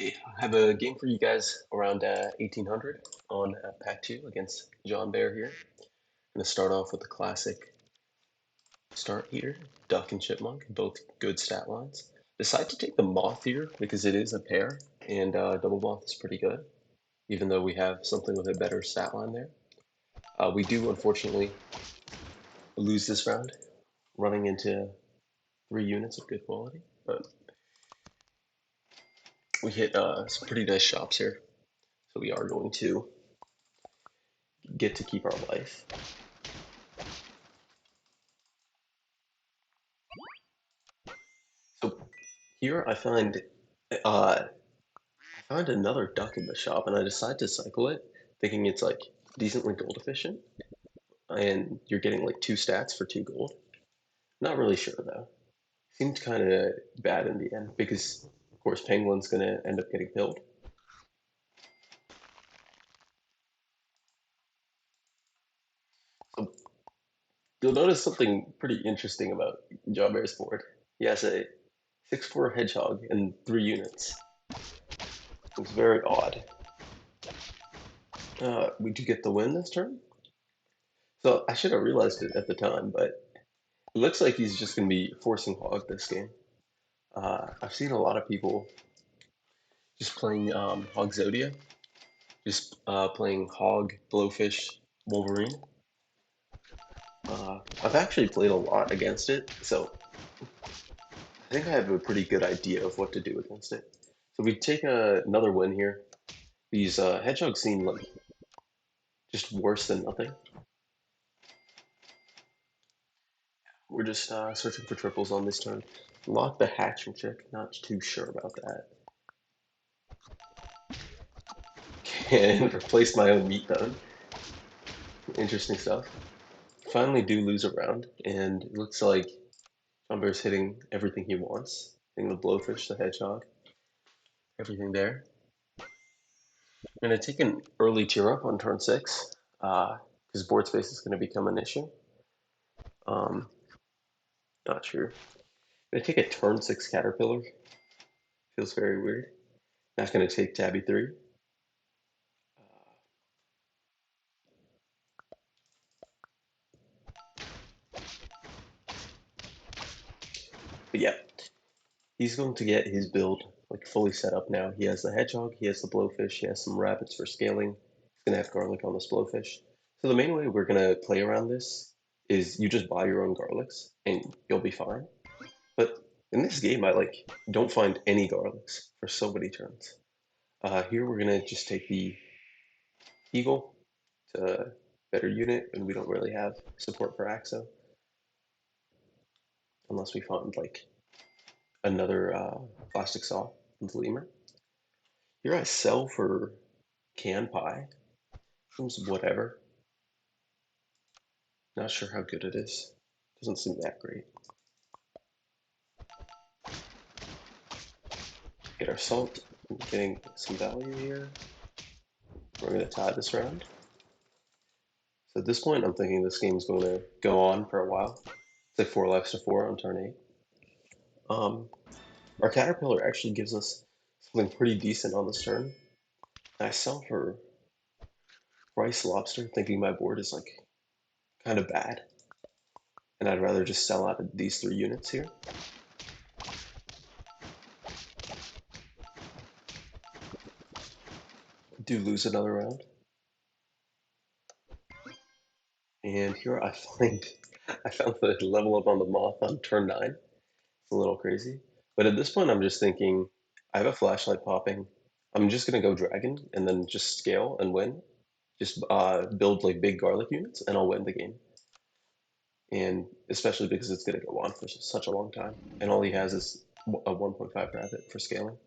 Hey, I have a game for you guys around 1800 on Pack 2 against John Bear here. I'm going to start off with the classic start here. Duck and Chipmunk, both good stat lines. Decide to take the Moth here because it is a pair, and Double Moth is pretty good, even though we have something with a better stat line there. We do, unfortunately, lose this round, running into 3 units of good quality, but we hit some pretty nice shops here, so we are going to get to keep our life. So here uh, I find another duck in the shop, and I decide to cycle it, thinking it's like decently gold efficient, and you're getting like 2 stats for 2 gold. Not really sure though. Seemed kind of bad in the end because, of course, Penguin's gonna end up getting killed. So you'll notice something pretty interesting about Jawbear's board. He has a 6/4 hedgehog and 3 units. It's very odd. We do get the win this turn. So I should have realized it at the time, but it looks like he's just going to be forcing hog this game. I've seen a lot of people just playing Hog Zodia, just playing Hog, Blowfish, Wolverine. I've actually played a lot against it, so I think I have a pretty good idea of what to do against it. So we take another win here. These hedgehogs seem like just worse than nothing. We're just searching for triples on this turn. Lock the hatching trick, not too sure about that. And replace my own meat bone. Interesting stuff. Finally do lose a round, and it looks like John Bear's hitting everything he wants. Hitting the blowfish, the hedgehog, everything there. I'm going to take an early tier up on turn 6, because board space is going to become an issue. Um, Not sure. I'm going to take a turn 6 caterpillar. Feels very weird. Not going to take tabby 3. But yeah, he's going to get his build like fully set up now. He has the hedgehog, he has the blowfish, he has some rabbits for scaling. He's gonna have garlic on this blowfish. So the main way we're gonna play around this is you just buy your own garlics and you'll be fine. But in this game, I like don't find any garlics for so many turns. Here we're gonna just take the eagle to better unit, and we don't really have support for Axo unless we find like another plastic saw with lemur. Here I sell for can pie. Seems whatever. Not sure how good it is. Doesn't seem that great. Get our salt. I'm getting some value here. We're going to tie this round. So at this point, I'm thinking this game's going to go on for a while. It's like 4 lives to 4 on turn 8. Um, our caterpillar actually gives us something pretty decent on this turn. I sell for rice lobster, thinking my board is like kind of bad, and I'd rather just sell out of these 3 units here. Do lose another round. And here I find I found the level up on the moth on turn 9. It's a little crazy. But at this point I'm just thinking I have a flashlight popping. I'm just gonna go dragon and then just scale and win. Just build like big garlic units and I'll win the game. And especially because it's gonna go on for such a long time. And all he has is a 1.5 rabbit for scaling.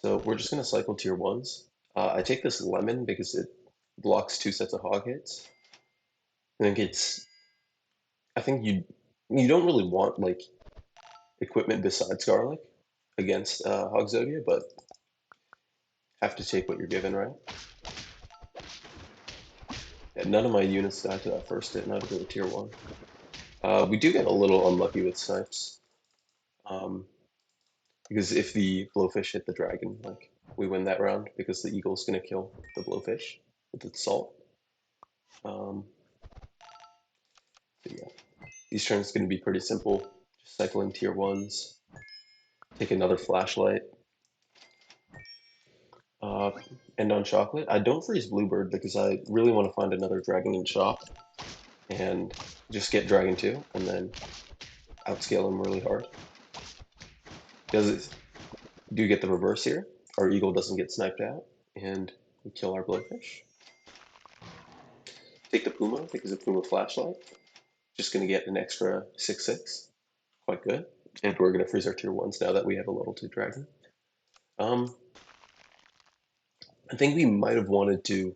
So we're just gonna cycle tier 1s. I take this lemon because it blocks 2 sets of hog hits. I think you don't really want like equipment besides garlic against Hog Zodia, but have to take what you're given, right? Yeah, none of my units died to that first hit, not even a tier 1. We do get a little unlucky with snipes. Um, because if the blowfish hit the dragon, like we win that round because the eagle's gonna kill the blowfish with its salt. Um, so yeah, these turns gonna be pretty simple. Just cycling tier ones, take another flashlight, uh, end on chocolate. I don't freeze bluebird because I really want to find another dragon in shop and just get dragon 2 and then outscale him really hard. Because do get the reverse here. Our eagle doesn't get sniped out, and we kill our blowfish. Take the puma because of puma flashlight. Just going to get an extra 6/6. Quite good. And we're going to freeze our tier 1s now that we have a level 2 dragon. Um, I think we might have wanted to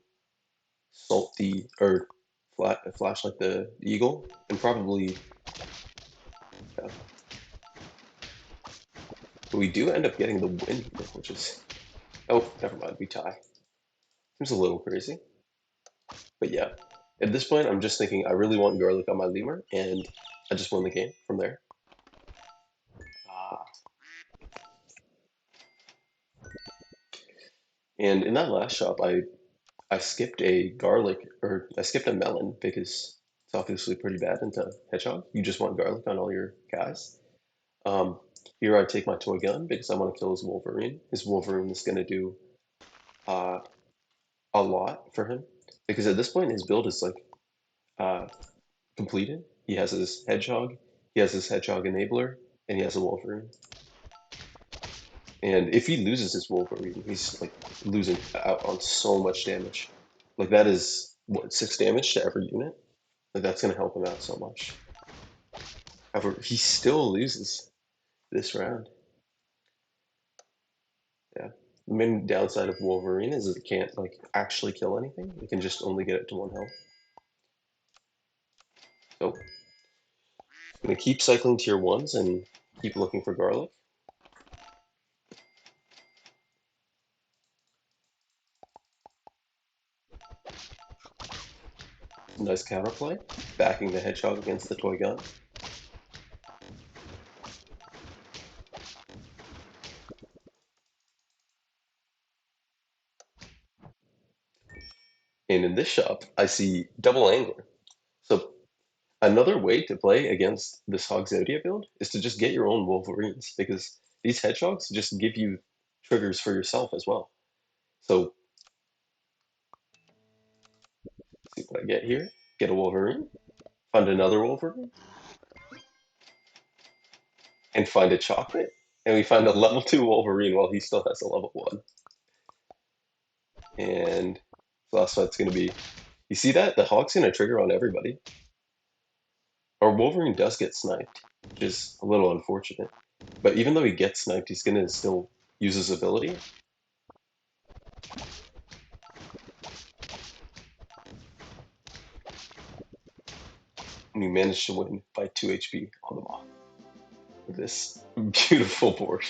salt the, or flashlight the eagle, and probably, yeah. But we do end up getting the win, which is, oh, never mind, we tie. Seems a little crazy. But yeah, at this point, I'm just thinking I really want garlic on my lemur, and I just won the game from there. Ah. And in that last shop, I skipped a garlic, or I skipped a melon because it's obviously pretty bad into hedgehog. You just want garlic on all your guys. Um, Here I take my toy gun because I want to kill his Wolverine. His Wolverine is going to do uh, a lot for him because at this point his build is like uh, completed. He has his hedgehog, he has his hedgehog enabler, and he has a Wolverine. And if he loses his Wolverine, he's like losing out on so much damage. Like that is what 6 damage to every unit. Like that's gonna help him out so much. However, he still loses this round. Yeah. The main downside of Wolverine is it can't like actually kill anything. It can just only get it to 1 health. So I'm gonna keep cycling tier ones and keep looking for garlic. Nice counterplay, backing the hedgehog against the toy gun. And in this shop, I see double angler. So another way to play against this Hogzodia build is to just get your own Wolverines because these hedgehogs just give you triggers for yourself as well. So see what I get here. Get a Wolverine, find another Wolverine, and find a chocolate. And we find a level 2 Wolverine while he still has a level 1. And the last fight's going to be, you see that? The Hog's going to trigger on everybody. Our Wolverine does get sniped, which is a little unfortunate. But even though he gets sniped, he's going to still use his ability. And we managed to win by 2 HP on the mob with this beautiful board.